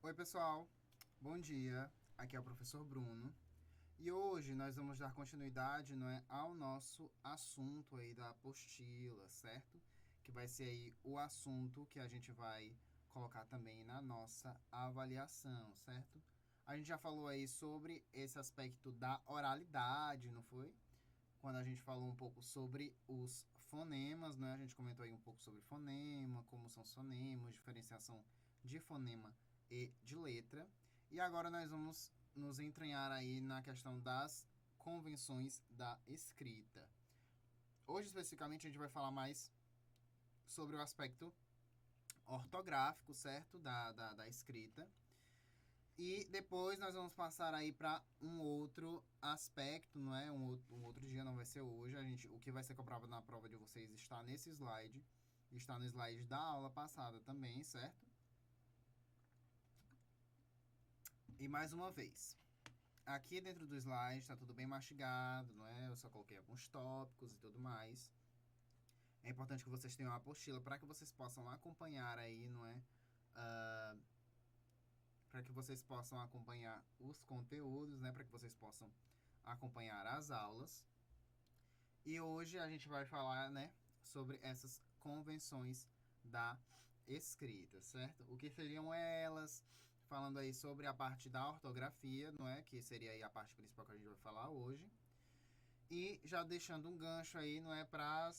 Oi, pessoal. Bom dia. Aqui é o professor Bruno. E hoje nós vamos dar continuidade, não é, ao nosso assunto aí da apostila, certo? Que vai ser aí o assunto que a gente vai colocar também na nossa avaliação, certo? A gente já falou aí sobre esse aspecto da oralidade, não foi? Quando a gente falou um pouco sobre os fonemas, né? A gente comentou aí um pouco sobre fonema, como são os fonemas, diferenciação de fonema e de letra. E agora nós vamos nos entranhar aí na questão das convenções da escrita. Hoje, especificamente, a gente vai falar mais sobre o aspecto ortográfico, certo? Da escrita. E depois nós vamos passar aí para um outro aspecto, não é? Um outro dia, não vai ser hoje. O que vai ser cobrado na prova de vocês está nesse slide. Está no slide da aula passada também, certo? E mais uma vez, aqui dentro do slide está tudo bem mastigado, não é? Eu só coloquei alguns tópicos e tudo mais. É importante que vocês tenham uma apostila para que vocês possam acompanhar aí, não é? Para que vocês possam acompanhar os conteúdos, né? Para que vocês possam acompanhar as aulas. E hoje a gente vai falar, né, sobre essas convenções da escrita, certo? O que seriam elas? Falando aí sobre a parte da ortografia, não é? Que seria aí a parte principal que a gente vai falar hoje. E já deixando um gancho aí, não é, para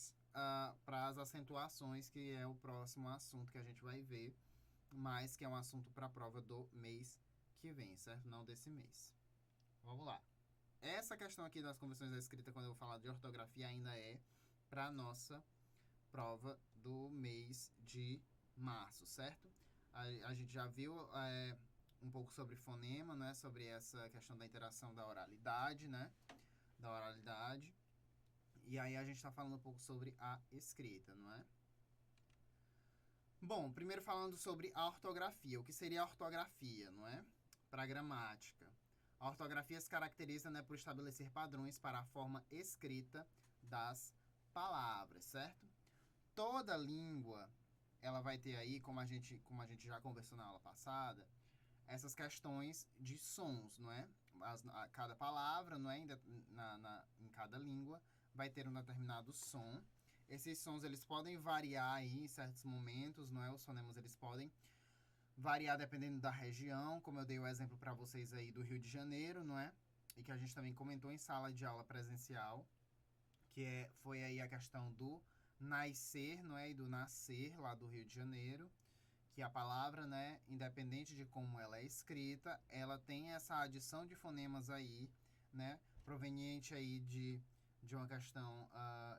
as acentuações, que é o próximo assunto que a gente vai ver, mas que é um assunto para a prova do mês que vem, certo? Não desse mês. Vamos lá. Essa questão aqui das convenções da escrita, quando eu vou falar de ortografia, ainda é para a nossa prova do mês de março, certo? A gente já viu um pouco sobre fonema, né? Sobre essa questão da interação da oralidade, né? Da oralidade. E aí a gente está falando um pouco sobre a escrita, não é? Bom, primeiro falando sobre a ortografia. O que seria a ortografia, não é? Para a gramática. A ortografia se caracteriza, né, por estabelecer padrões para a forma escrita das palavras, certo? Toda língua, ela vai ter aí, como a gente já conversou na aula passada, essas questões de sons, não é? Cada palavra, não é? Em cada língua, vai ter um determinado som. Esses sons, eles podem variar aí em certos momentos, não é? Os fonemas, eles podem variar dependendo da região, como eu dei o exemplo para vocês aí do Rio de Janeiro, não é? E que a gente também comentou em sala de aula presencial, foi aí a questão do nascer, não é? E do nascer lá do Rio de Janeiro, que a palavra, né, independente de como ela é escrita, ela tem essa adição de fonemas aí, né, proveniente aí de uma questão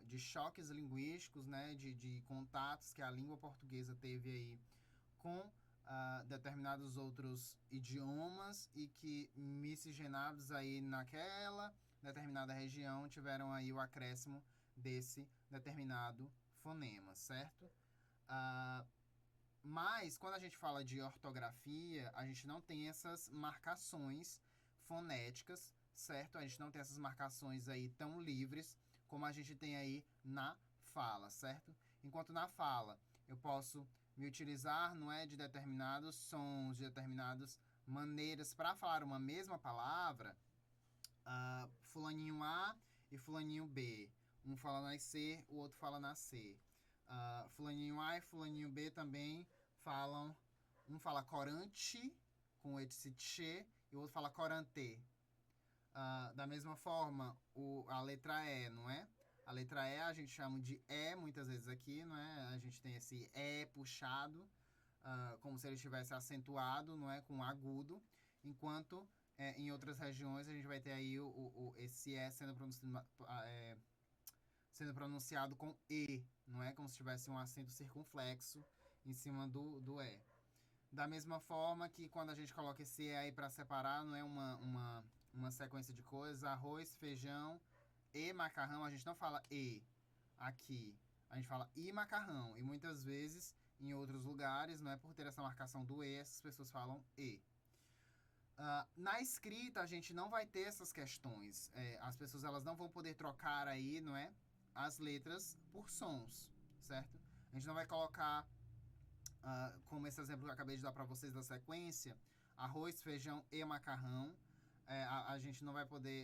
de choques linguísticos, né, de contatos que a língua portuguesa teve aí com determinados outros idiomas e que miscigenados aí naquela determinada região tiveram aí o acréscimo desse determinado fonema, certo? Mas quando a gente fala de ortografia, a gente não tem essas marcações fonéticas, certo? A gente não tem essas marcações aí tão livres como a gente tem aí na fala, certo? Enquanto na fala eu posso me utilizar, não é, de determinados sons, de determinadas maneiras para falar uma mesma palavra, fulaninho A e fulaninho B. Um fala nascer, o outro fala nascer. Fulaninho A e fulaninho B também falam. Um fala corante, com esse tchê, e o outro fala corante. Da mesma forma, a letra E, não é? A letra E a gente chama de E muitas vezes aqui, não é? A gente tem esse E puxado, como se ele estivesse acentuado, não é? Com agudo, enquanto em outras regiões a gente vai ter aí esse E sendo pronunciado com E, não é? Como se tivesse um acento circunflexo em cima do E. Da mesma forma que quando a gente coloca esse E aí para separar, não é uma sequência de coisas, arroz, feijão e macarrão, a gente não fala E aqui, a gente fala e macarrão. E muitas vezes, em outros lugares, não é por ter essa marcação do E, essas pessoas falam E. Na escrita, a gente não vai ter essas questões. As pessoas elas não vão poder trocar aí, não é? As letras por sons, certo? A gente não vai colocar, como esse exemplo que eu acabei de dar para vocês da sequência, arroz, feijão e macarrão. A gente não vai poder,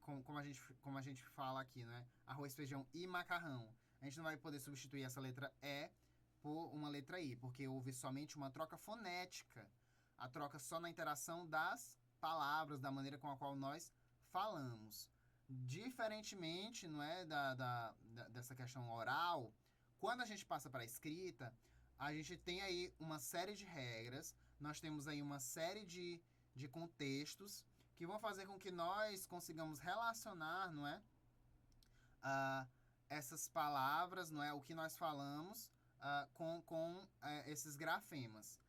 como a gente fala aqui, né? Arroz, feijão e macarrão. A gente não vai poder substituir essa letra E por uma letra I, porque houve somente uma troca fonética. A troca só na interação das palavras, da maneira com a qual nós falamos. Diferentemente, não é, dessa questão oral, quando a gente passa para a escrita, a gente tem aí uma série de regras, nós temos aí uma série de contextos que vão fazer com que nós consigamos relacionar, não é, essas palavras, não é, o que nós falamos com esses grafemas.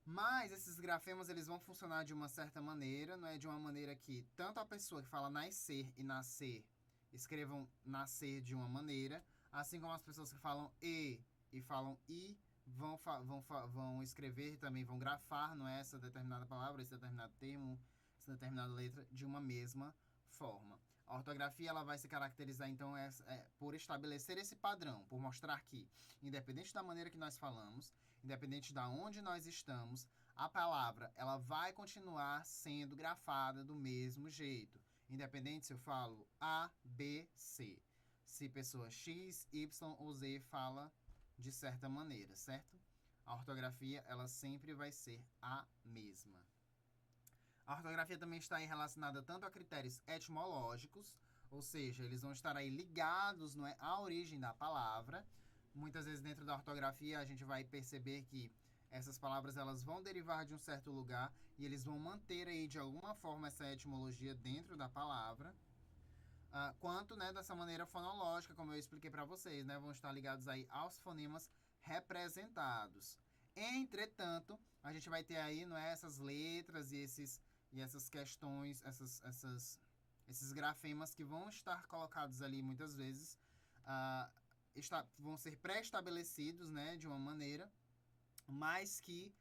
Mas esses grafemas eles vão funcionar de uma certa maneira, não é, de uma maneira que tanto a pessoa que fala nascer e nascer escrevam nascer de uma maneira, assim como as pessoas que falam e falam i vão escrever também, vão grafar, não é, essa determinada palavra, esse determinado termo, essa determinada letra de uma mesma forma. A ortografia ela vai se caracterizar, então, por estabelecer esse padrão, por mostrar que, independente da maneira que nós falamos, independente de onde nós estamos, a palavra ela vai continuar sendo grafada do mesmo jeito. Independente se eu falo A, B, C. Se pessoa X, Y ou Z fala de certa maneira, certo? A ortografia ela sempre vai ser a mesma. A ortografia também está aí relacionada tanto a critérios etimológicos, ou seja, eles vão estar aí ligados, não é, à origem da palavra. Muitas vezes dentro da ortografia a gente vai perceber que essas palavras elas vão derivar de um certo lugar e eles vão manter aí de alguma forma essa etimologia dentro da palavra. Quanto, né, dessa maneira fonológica, como eu expliquei para vocês, né, vão estar ligados aí aos fonemas representados. Entretanto, a gente vai ter aí, não é, essas letras e essas questões, esses grafemas que vão estar colocados ali muitas vezes, vão ser pré-estabelecidos, né, de uma maneira, mas que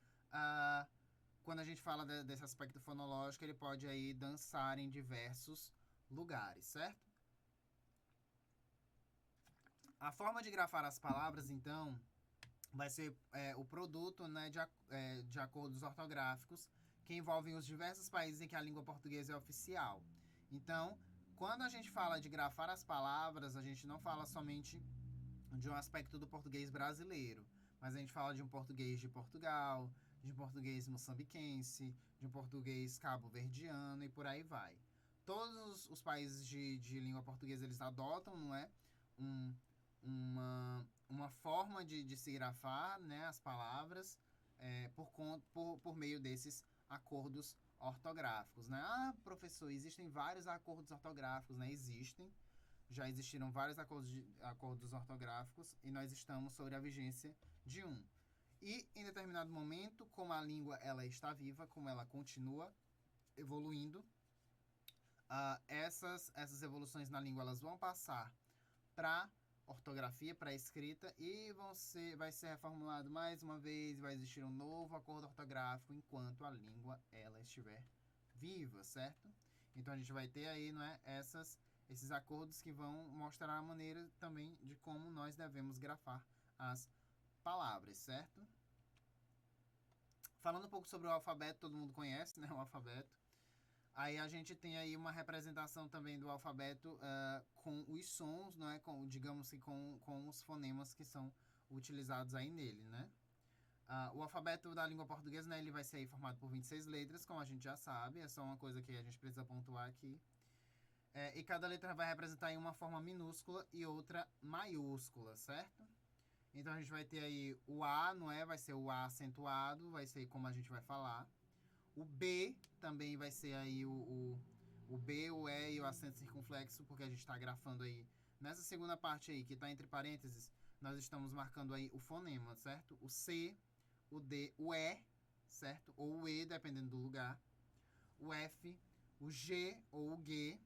quando a gente fala desse aspecto fonológico, ele pode aí dançar em diversos lugares, certo? A forma de grafar as palavras, então, vai ser o produto, né, de acordos ortográficos que envolvem os diversos países em que a língua portuguesa é oficial. Então, quando a gente fala de grafar as palavras, a gente não fala somente de um aspecto do português brasileiro, mas a gente fala de um português de Portugal, de um português moçambiquense, de um português cabo-verdiano e por aí vai. Todos os países de língua portuguesa, eles adotam, não é, uma forma de se grafar, né, as palavras por meio desses acordos ortográficos, né? Professor, existem vários acordos ortográficos, né? Já existiram vários acordos ortográficos e nós estamos sobre a vigência de um. E em determinado momento, como a língua ela está viva, como ela continua evoluindo, essas evoluções na língua elas vão passar para ortografia, para escrita e vai ser reformulado mais uma vez, vai existir um novo acordo ortográfico enquanto a língua ela estiver viva, certo? Então a gente vai ter aí, não é, esses acordos que vão mostrar a maneira também de como nós devemos grafar as palavras, certo? Falando um pouco sobre o alfabeto, todo mundo conhece, né, o alfabeto. Aí a gente tem aí uma representação também do alfabeto com os sons, não é? Digamos que com os fonemas que são utilizados aí nele, né? O alfabeto da língua portuguesa, né, ele vai ser aí formado por 26 letras, como a gente já sabe. É só uma coisa que a gente precisa pontuar aqui. E cada letra vai representar aí uma forma minúscula e outra maiúscula, certo? Então a gente vai ter aí o A, não é? Vai ser o A acentuado, vai ser como a gente vai falar. O B também vai ser aí o B, o E e o acento circunflexo, porque a gente está grafando aí. Nessa segunda parte aí, que está entre parênteses, nós estamos marcando aí o fonema, certo? O C, o D, o E, certo? Ou o E, dependendo do lugar. O F, o G ou o G,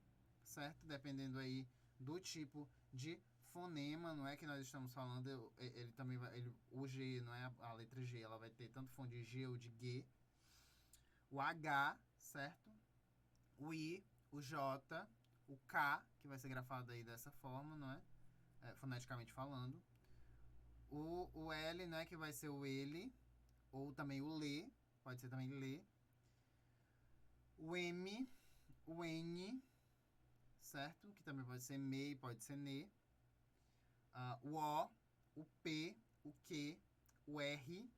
certo? Dependendo aí do tipo de fonema, não é que nós estamos falando. Ele também vai, o G, não é a letra G, ela vai ter tanto som de G ou de G. O H, certo? O I, o J, o K, que vai ser grafado aí dessa forma, não é? Foneticamente falando. O L, né, que vai ser o ele, ou também o lê, pode ser também lê. o M, o N, certo? Que também pode ser me, pode ser ne. O O, o P, o Q, o R,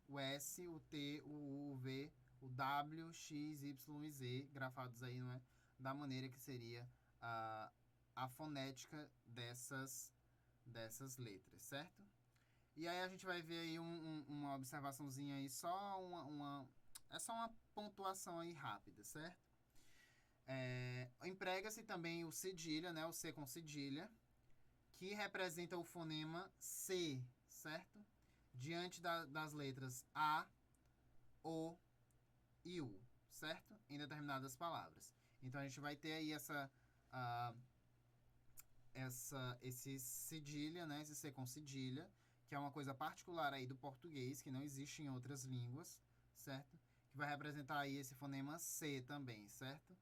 o S, o T, o U, o V, o W, X, Y e Z, grafados aí, não é? Da maneira que seria a fonética dessas letras, certo? E aí a gente vai ver aí uma observaçãozinha aí, só é só uma pontuação aí rápida, certo? Emprega-se também o cedilha, né? O C com cedilha, que representa o fonema C, certo? Diante das letras A, O e U, certo? Em determinadas palavras. Então a gente vai ter aí esse cedilha, né? Esse C com cedilha, que é uma coisa particular aí do português, que não existe em outras línguas, certo? Que vai representar aí esse fonema C também, certo?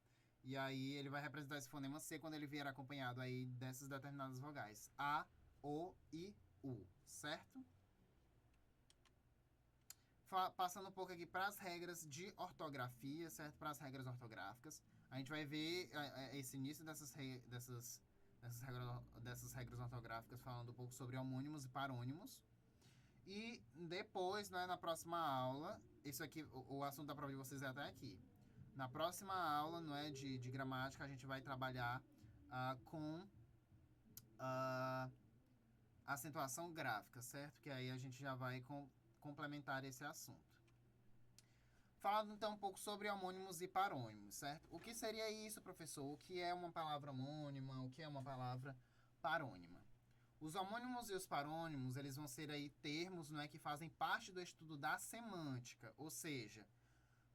E aí ele vai representar esse fonema C quando ele vier acompanhado aí dessas determinadas vogais. A, O e U, certo? Passando um pouco aqui para as regras de ortografia, certo? Para as regras ortográficas. A gente vai ver esse início dessas regras ortográficas falando um pouco sobre homônimos e parônimos. E depois, né, na próxima aula, isso aqui, o assunto da prova de vocês é até aqui. Na próxima aula, não é, de gramática, a gente vai trabalhar com acentuação gráfica, certo? Que aí a gente já vai complementar esse assunto. Falando então um pouco sobre homônimos e parônimos, certo? O que seria isso, professor? O que é uma palavra homônima? O que é uma palavra parônima? Os homônimos e os parônimos, eles vão ser aí termos, não é, que fazem parte do estudo da semântica, ou seja,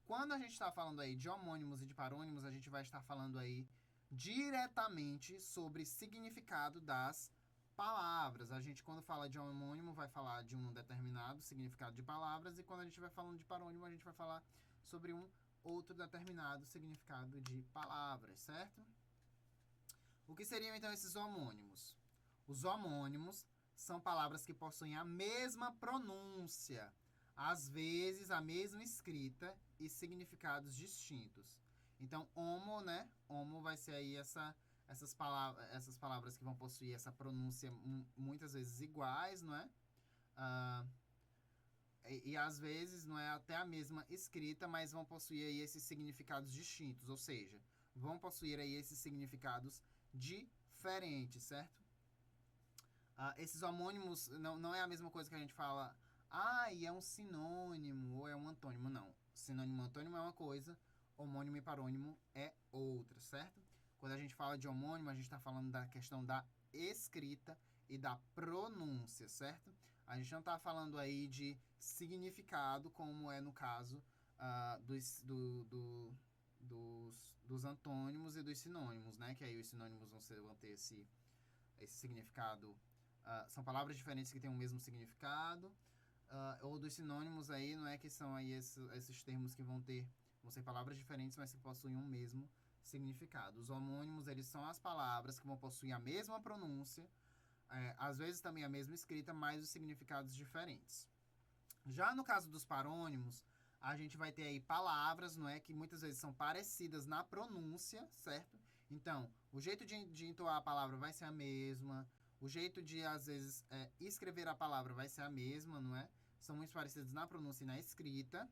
quando a gente está falando aí de homônimos e de parônimos, a gente vai estar falando aí diretamente sobre significado das palavras. A gente, quando fala de homônimo, vai falar de um determinado significado de palavras, e quando a gente vai falando de parônimo, a gente vai falar sobre um outro determinado significado de palavras, certo? O que seriam, então, esses homônimos? Os homônimos são palavras que possuem a mesma pronúncia, às vezes a mesma escrita e significados distintos. Então, homo, né? Homo vai ser aí essas palavras que vão possuir essa pronúncia muitas vezes iguais, não é? E às vezes não é até a mesma escrita, mas vão possuir aí esses significados distintos, ou seja, vão possuir aí esses significados diferentes, certo? Esses homônimos não é a mesma coisa que a gente fala, e é um sinônimo ou é um antônimo, não. Sinônimo e antônimo é uma coisa, homônimo e parônimo é outra, certo? Quando a gente fala de homônimo, a gente está falando da questão da escrita e da pronúncia, certo? A gente não está falando aí de significado, como é no caso dos antônimos e dos sinônimos, né? Que aí os sinônimos vão ter esse significado. São palavras diferentes que têm o mesmo significado. Ou dos sinônimos aí, não é, que são aí esses termos que vão ser palavras diferentes, mas que possuem um mesmo significado. Os homônimos, eles são as palavras que vão possuir a mesma pronúncia, às vezes também a mesma escrita, mas os significados diferentes. Já no caso dos parônimos, a gente vai ter aí palavras, não é, que muitas vezes são parecidas na pronúncia, certo? Então, o jeito de entoar a palavra vai ser a mesma, o jeito de, às vezes, escrever a palavra vai ser a mesma, não é? São muito parecidos na pronúncia e na escrita,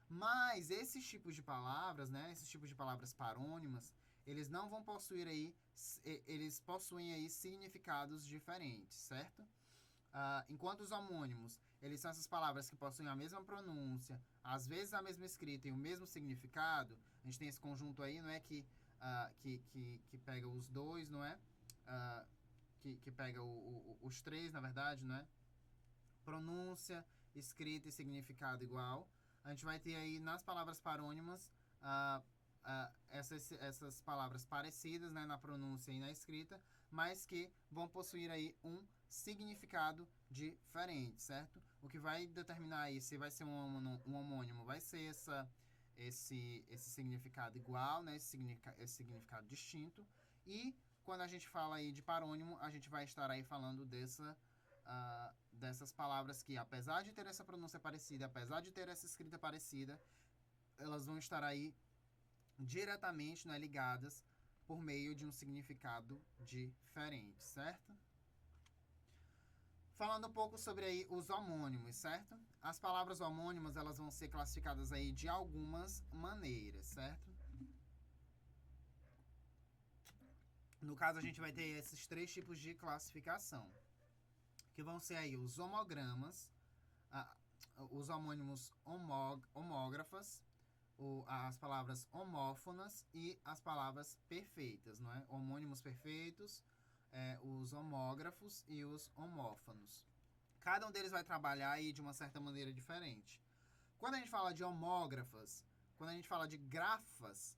mas esses tipos de palavras, né, esses tipos de palavras parônimas, eles não vão possuir aí, eles possuem aí significados diferentes, certo? Enquanto os homônimos, eles são essas palavras que possuem a mesma pronúncia, às vezes a mesma escrita e o mesmo significado. A gente tem esse conjunto aí, não é, que pega os dois, não é? Que pega os três, na verdade, não é? Pronúncia, escrita e significado igual. A gente vai ter aí nas palavras parônimas essas palavras parecidas, né, na pronúncia e na escrita, mas que vão possuir aí um significado diferente, certo? O que vai determinar aí se vai ser um homônimo, vai ser esse significado igual, né, esse significado distinto. E quando a gente fala aí de parônimo, a gente vai estar aí falando dessas palavras que, apesar de ter essa pronúncia parecida, apesar de ter essa escrita parecida, elas vão estar aí diretamente, né, ligadas por meio de um significado diferente, certo? Falando um pouco sobre aí os homônimos, certo? As palavras homônimas, elas vão ser classificadas aí de algumas maneiras, certo? No caso, a gente vai ter esses 3 tipos de classificação, que vão ser aí os homogramas, os homônimos homógrafas, as palavras homófonas e as palavras perfeitas, não é? Homônimos perfeitos, os homógrafos e os homófonos. Cada um deles vai trabalhar aí de uma certa maneira diferente. Quando a gente fala de homógrafas, quando a gente fala de grafas,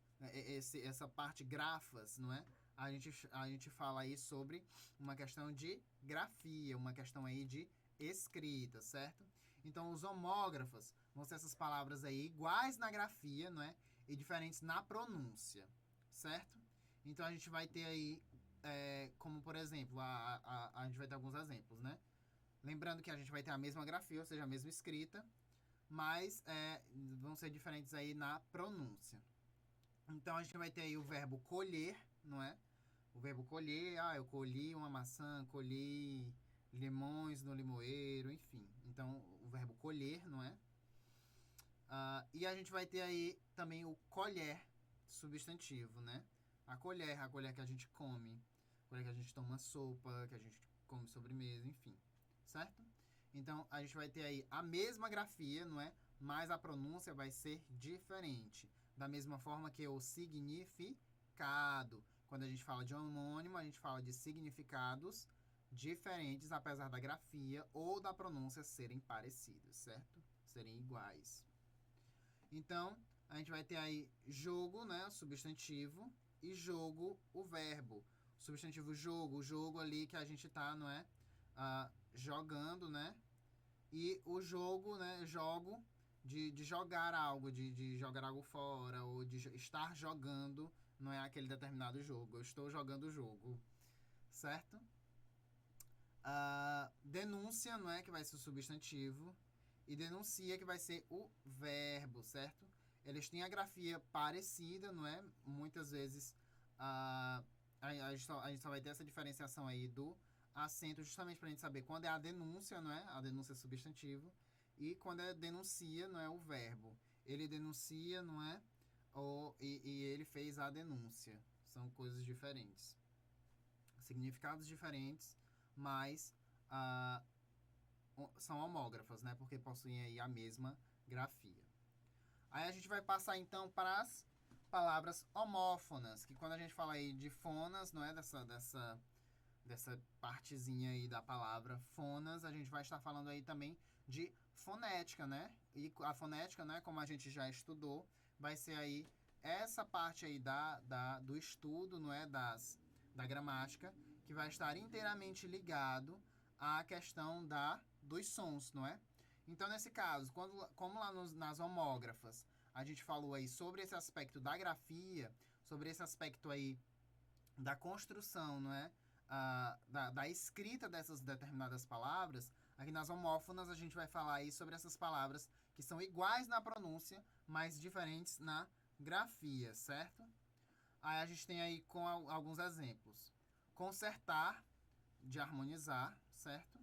essa parte grafas, não é? A gente fala aí sobre uma questão de grafia, uma questão aí de escrita, certo? Então, os homógrafos vão ser essas palavras aí iguais na grafia, não é? E diferentes na pronúncia, certo? Então, a gente vai ter aí, como por exemplo, a gente vai ter alguns exemplos, né? Lembrando que a gente vai ter a mesma grafia, ou seja, a mesma escrita, mas vão ser diferentes aí na pronúncia. Então, a gente vai ter aí o verbo colher, não é? O verbo colher, eu colhi uma maçã, colhi limões no limoeiro, enfim. Então, o verbo colher, não é? E a gente vai ter aí também o colher, substantivo, né? A colher que a gente come, a colher que a gente toma sopa, que a gente come sobremesa, enfim. Certo? Então, a gente vai ter aí a mesma grafia, não é? Mas a pronúncia vai ser diferente. Da mesma forma que o significado. Quando a gente fala de homônimo, a gente fala de significados diferentes, apesar da grafia ou da pronúncia serem parecidos, certo? Serem iguais. Então, a gente vai ter aí jogo, né? O substantivo. E jogo, o verbo. O substantivo jogo, o jogo ali que a gente tá, não é? Jogando, né? E o jogo, né? Jogo de jogar algo, de jogar algo fora, ou de estar jogando, não é aquele determinado jogo. Eu estou jogando o jogo, certo? Denúncia, não é? Que vai ser o substantivo. E denuncia, que vai ser o verbo, certo? Eles têm a grafia parecida, não é? Muitas vezes a gente só vai ter essa diferenciação aí do acento, justamente para a gente saber quando é a denúncia, não é? A denúncia é substantivo. E quando é denuncia, não é o verbo. Ele denuncia, não é? E ele fez a denúncia. São coisas diferentes. Significados diferentes, mas são homógrafas, né? Porque possuem aí a mesma grafia. Aí a gente vai passar então para as palavras homófonas, que quando a gente fala aí de fonas, não é? Dessa partezinha aí da palavra fonas, a gente vai estar falando aí também de fonética, né? E a fonética, né, como a gente já estudou, vai ser aí essa parte aí do estudo, não é? Da gramática, que vai estar inteiramente ligado à questão dos sons, não é? Então, nesse caso, como lá nas homógrafas, a gente falou aí sobre esse aspecto da grafia, sobre esse aspecto aí da construção, não é? Da escrita dessas determinadas palavras, aqui nas homófonas a gente vai falar aí sobre essas palavras que são iguais na pronúncia, mas diferentes na grafia, certo? Aí a gente tem aí com alguns exemplos. Consertar, de harmonizar, certo?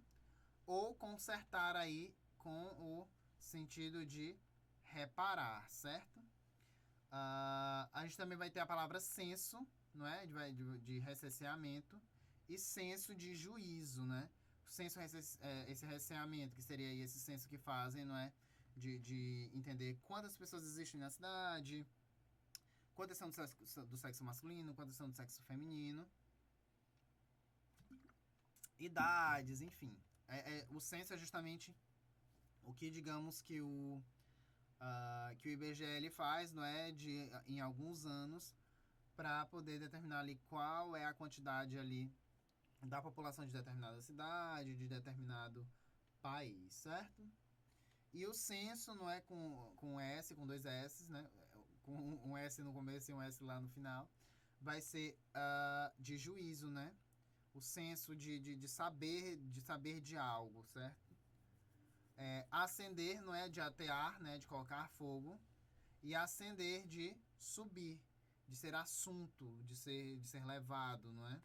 Ou consertar aí com o sentido de reparar, certo? A gente também vai ter a palavra senso, não é? De recenseamento, e senso de juízo, né? Senso, esse recenseamento, que seria esse senso que fazem, não é? De entender quantas pessoas existem na cidade, quantas são do sexo masculino, quantas são do sexo feminino, idades, enfim. O censo é justamente o que, digamos, que o IBGE ele faz, não é? Em alguns anos, para poder determinar ali qual é a quantidade ali da população de determinada cidade, de determinado país, certo? E o censo não é com S, com 2 S, né? Com um S no começo e um S lá no final. Vai ser de juízo, né? O senso de saber de algo, certo? Acender não é de atear, né? De colocar fogo. E acender de subir, de ser assunto, de ser levado, não é?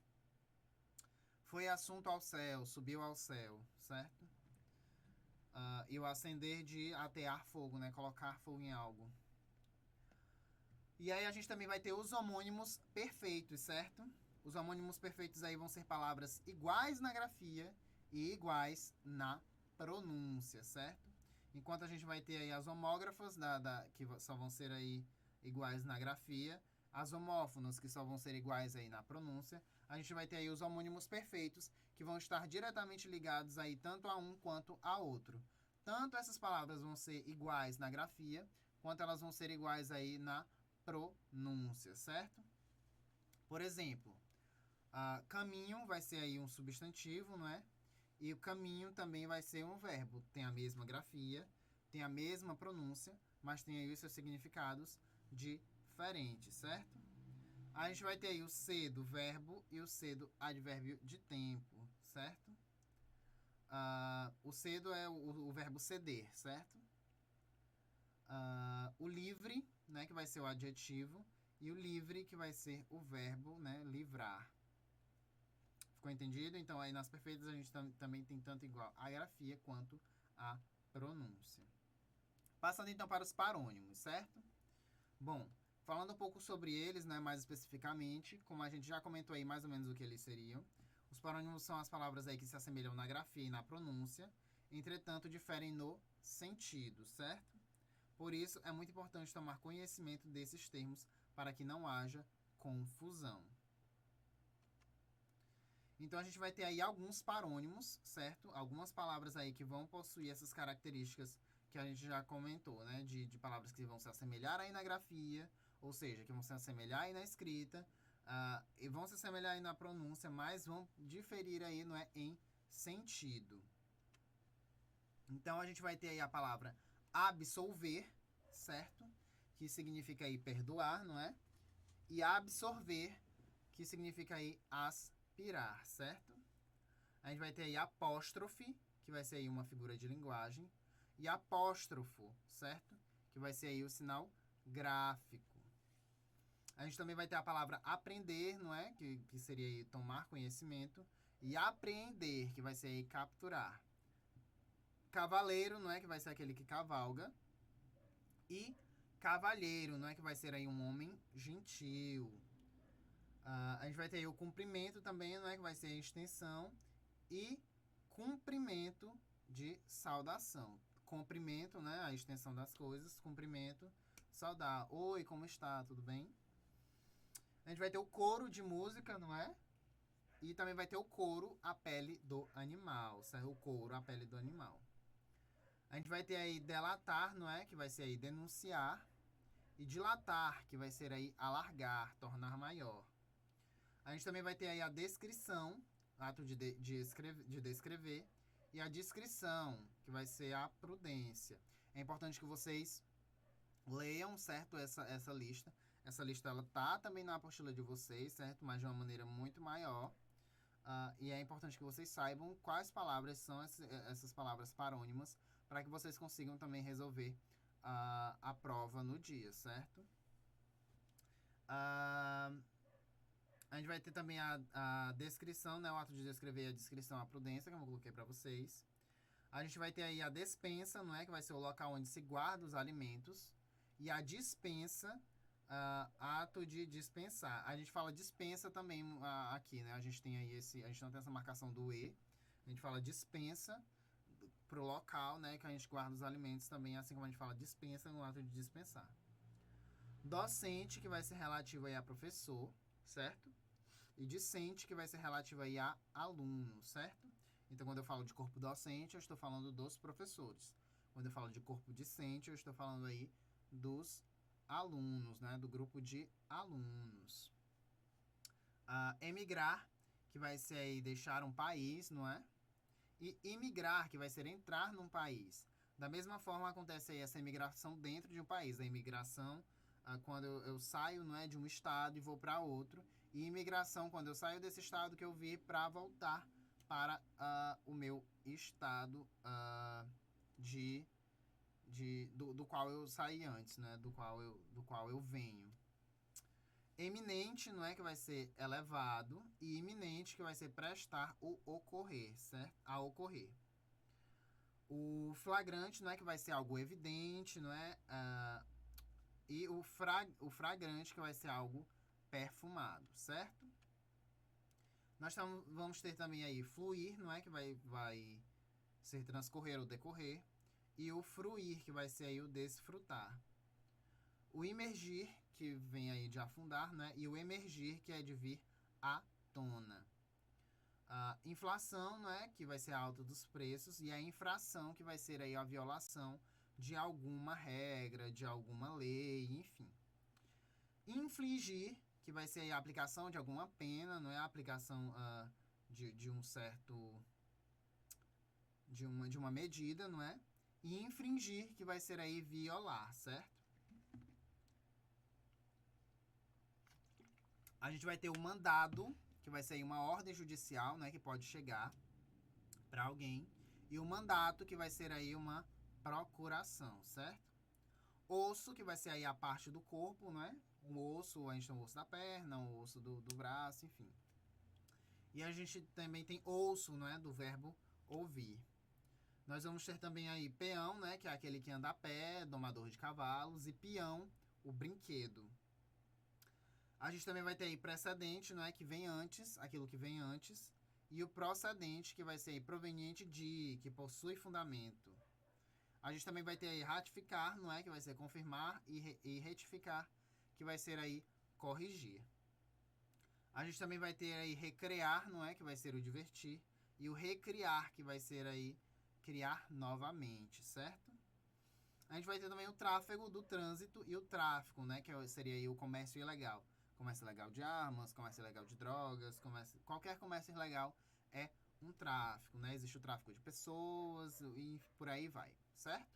Foi assunto ao céu, subiu ao céu, certo? E o acender de atear fogo, né? Colocar fogo em algo. E aí a gente também vai ter os homônimos perfeitos, certo? Os homônimos perfeitos aí vão ser palavras iguais na grafia e iguais na pronúncia, certo? Enquanto a gente vai ter aí as homógrafas, que só vão ser aí iguais na grafia, as homófonas, que só vão ser iguais aí na pronúncia, a gente vai ter aí os homônimos perfeitos, que vão estar diretamente ligados aí tanto a um quanto a outro. Tanto essas palavras vão ser iguais na grafia, quanto elas vão ser iguais aí na pronúncia, certo? Por exemplo, caminho vai ser aí um substantivo, não é? E o caminho também vai ser um verbo. Tem a mesma grafia, tem a mesma pronúncia, mas tem aí os seus significados diferentes, certo? A gente vai ter aí o ser do verbo e o ser do advérbio de tempo, certo? O cedo é o verbo ceder, certo? O livre, né, que vai ser o adjetivo, e o livre, que vai ser o verbo, né, livrar. Ficou entendido? Então, aí nas perfeitas a gente também tem tanto igual a grafia quanto a pronúncia. Passando então para os parônimos, certo? Bom, falando um pouco sobre eles, né, mais especificamente, como a gente já comentou aí mais ou menos o que eles seriam, os parônimos são as palavras aí que se assemelham na grafia e na pronúncia, entretanto diferem no sentido, certo? Por isso, é muito importante tomar conhecimento desses termos para que não haja confusão. Então, a gente vai ter aí alguns parônimos, certo? Algumas palavras aí que vão possuir essas características que a gente já comentou, né? De palavras que vão se assemelhar aí na grafia, ou seja, que vão se assemelhar aí na escrita, e vão se assemelhar aí na pronúncia, mas vão diferir aí, não é, em sentido. Então, a gente vai ter aí a palavra absolver, certo? Que significa aí perdoar, não é? E absorver, que significa aí aspirar, certo? A gente vai ter aí apóstrofe, que vai ser aí uma figura de linguagem, e apóstrofo, certo? Que vai ser aí o sinal gráfico. A gente também vai ter a palavra aprender, não é? Que seria aí tomar conhecimento, e apreender, que vai ser aí capturar. Cavaleiro, não é? Que vai ser aquele que cavalga. E cavalheiro, não é? Que vai ser aí um homem gentil. A gente vai ter aí o cumprimento também, não é? Que vai ser a extensão. E cumprimento de saudação. Cumprimento, né? A extensão das coisas. Cumprimento, saudar. Oi, como está? Tudo bem? A gente vai ter o coro de música, não é? E também vai ter o couro, a pele do animal. Certo? O couro, a pele do animal. A gente vai ter aí delatar, não é? Que vai ser aí denunciar. E dilatar, que vai ser aí alargar, tornar maior. A gente também vai ter aí a descrição, ato de descrever. E a descrição, que vai ser a prudência. É importante que vocês leiam, certo, essa lista. Essa lista, ela tá também na apostila de vocês, certo? Mas de uma maneira muito maior. E é importante que vocês saibam quais palavras são essas palavras parônimas, para que vocês consigam também resolver a prova no dia, certo? A gente vai ter também a descrição, né? O ato de descrever, a descrição, a prudência, que eu coloquei para vocês. A gente vai ter aí a despensa, não é? Que vai ser o local onde se guarda os alimentos. E a dispensa, ato de dispensar. A gente fala dispensa também aqui, né? A gente tem aí a gente não tem essa marcação do E. A gente fala dispensa pro local, né? Que a gente guarda os alimentos também, assim como a gente fala dispensa no ato de dispensar. Docente, que vai ser relativo aí a professor, certo? E discente, que vai ser relativo aí a aluno, certo? Então, quando eu falo de corpo docente, eu estou falando dos professores. Quando eu falo de corpo discente, eu estou falando aí dos alunos, né? Do grupo de alunos. Emigrar, que vai ser aí deixar um país, não é? E imigrar, que vai ser entrar num país. Da mesma forma, acontece aí essa imigração dentro de um país. A imigração, quando eu saio, não é, de um estado e vou para outro. E imigração, quando eu saio desse estado que eu vi para voltar para o meu estado do qual eu saí antes, né? Do qual eu venho. Eminente, não é, que vai ser elevado, e iminente, que vai ser prestar o ocorrer, certo? A ocorrer. O flagrante, não é, que vai ser algo evidente, não é? E o fragrante, que vai ser algo perfumado, certo? Nós vamos ter também aí fluir, não é, que vai ser transcorrer ou decorrer, e o fruir, que vai ser aí o desfrutar. O imergir, que vem aí de afundar, né? E o emergir, que é de vir à tona. A inflação, né? Que vai ser a alta dos preços. E a infração, que vai ser aí a violação de alguma regra, de alguma lei, enfim. Infligir, que vai ser a aplicação de alguma pena, não é a aplicação de um certo... de uma medida, não é? E infringir, que vai ser aí violar, certo? A gente vai ter o mandado, que vai ser uma ordem judicial, né, que pode chegar para alguém, e o mandato, que vai ser aí uma procuração, certo? Osso, que vai ser aí a parte do corpo, né? O osso, a gente tem o osso da perna, o osso do braço, enfim. E a gente também tem osso, né, do verbo ouvir. Nós vamos ter também aí peão, né, que é aquele que anda a pé, domador de cavalos, e peão, o brinquedo. A gente também vai ter aí precedente, não é, que vem antes, aquilo que vem antes, e o procedente, que vai ser aí proveniente de, que possui fundamento. A gente também vai ter aí ratificar, não é, que vai ser confirmar, e retificar, que vai ser aí corrigir. A gente também vai ter aí recrear, não é, que vai ser o divertir, e o recriar, que vai ser aí criar novamente, certo? A gente vai ter também o tráfego do trânsito e o tráfico, né, que seria aí o comércio ilegal. Comércio ilegal de armas, comércio ilegal de drogas, qualquer comércio ilegal é um tráfico, né? Existe o tráfico de pessoas e por aí vai, certo?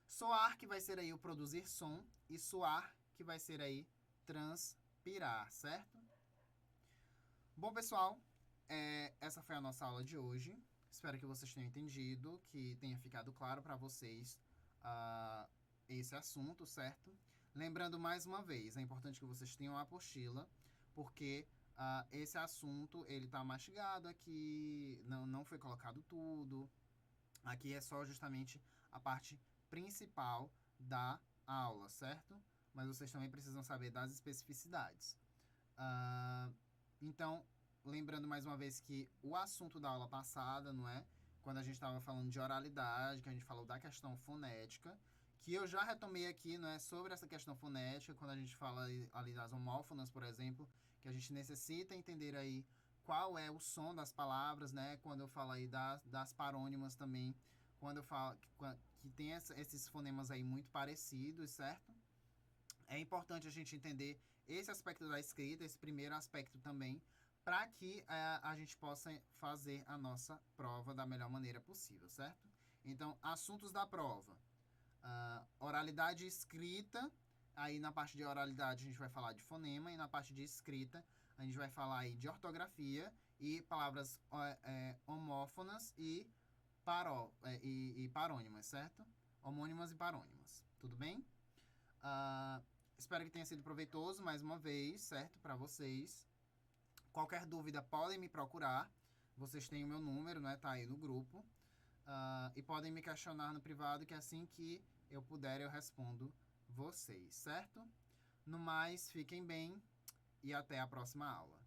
Soar, que vai ser aí o produzir som, e suar, que vai ser aí transpirar, certo? Bom, pessoal, essa foi a nossa aula de hoje. Espero que vocês tenham entendido, que tenha ficado claro para vocês esse assunto, certo? Lembrando mais uma vez, é importante que vocês tenham a apostila, porque esse assunto, ele tá mastigado aqui, não foi colocado tudo. Aqui é só justamente a parte principal da aula, certo? Mas vocês também precisam saber das especificidades. Então, lembrando mais uma vez que o assunto da aula passada, não é? Quando a gente estava falando de oralidade, que a gente falou da questão fonética, que eu já retomei aqui, não é, sobre essa questão fonética, quando a gente fala ali das homófonas, por exemplo, que a gente necessita entender aí qual é o som das palavras, né? Quando eu falo aí das parônimas também, quando eu falo que tem esses fonemas aí muito parecidos, certo? É importante a gente entender esse aspecto da escrita, esse primeiro aspecto também, para que a gente possa fazer a nossa prova da melhor maneira possível, certo? Então, assuntos da prova. Oralidade escrita, aí na parte de oralidade a gente vai falar de fonema, e na parte de escrita a gente vai falar aí de ortografia e palavras homófonas e parônimas, certo? Homônimas e parônimas, tudo bem? Espero que tenha sido proveitoso mais uma vez, certo? Para vocês. Qualquer dúvida podem me procurar. Vocês têm o meu número, né? Tá aí no grupo. E podem me questionar no privado, que assim que eu puder eu respondo vocês, certo? No mais, fiquem bem e até a próxima aula.